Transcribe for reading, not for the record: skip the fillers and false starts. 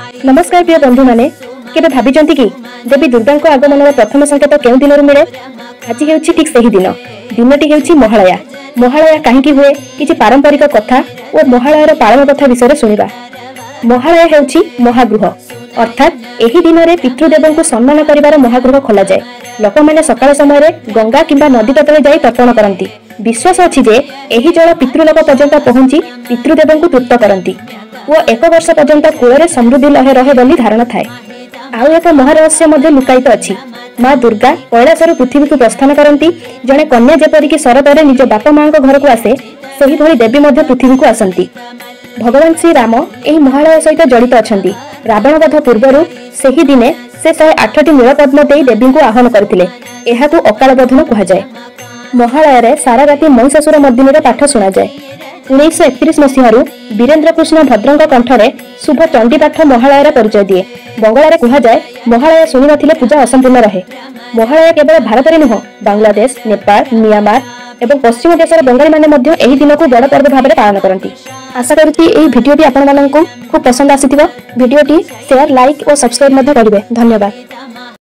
नमस्कार प्रिय बंधु माने केबे भाबिचंती कि देवी दुर्गा आगमन प्रथम संकेत केउ दिन मिले। आज हेउछि ठीक सही दिन। दिनटी हेउछि महालया। महालया काहेकि हुए किछि पारंपरिक कथा और महालयार पालन कथा विषय सुनिबा। महालया हेउछि महागृह अर्थात एही दिन में पितृदेव को सम्मान करिवार महागृह खोला जाए। लोक मैंने सकाळ समय गंगा किंबा नदी तटले जाई तर्पण करती। विश्वास अछि जे एही जल पितृलोक पर्यंत पहुंची पितृदेव को तृप्त करती और एक वर्ष पर्यंत कूल समृद्धि लहे रहे बोली धारणा थाए। आउ एक महारहस्य मध्य लुकायित अछि। माँ दुर्गा कैलासरु पृथ्वी को प्रस्थान करती। जड़े कन्या जेपरिक शरदरे निज बापा माँ घर को आसे सेही भली देवी मध्य पृथ्वी को आसती। भगवान श्री राम एही महालय सहित जड़ित अछंती। रावण वध पूर्वरु सेही दिने से 108टी नीलपद्म देई देवी को आह्वान करथिले। एहाकु अकाल बोधन कहा जाए। महालय रे सारा राति महिषासुर मर्दिनी पाठ शुणा जाए। 1931 मसीहारू वीरेंद्र कृष्ण भद्रंग कंठरे शुभ चंडी पाठ महालयर परिचय दिए। बंगला कहा जाए महालया शुणी नथिले पूजा असंपूर्ण रहे। महालया केवल भारत में नुह बांग्लादेश, नेपाल, म्यांमार एवं पश्चिम देशर बंगाली माने मध्य एही दिन को बड़ पर्व भाव पालन करती। आशा करुछि एही भिडियोटी आपण माननकु खूब पसंद आसीथिबो। भिडियोटी शेयर, लाइक और सब्सक्राइब मध्य करिवे। धन्यवाद।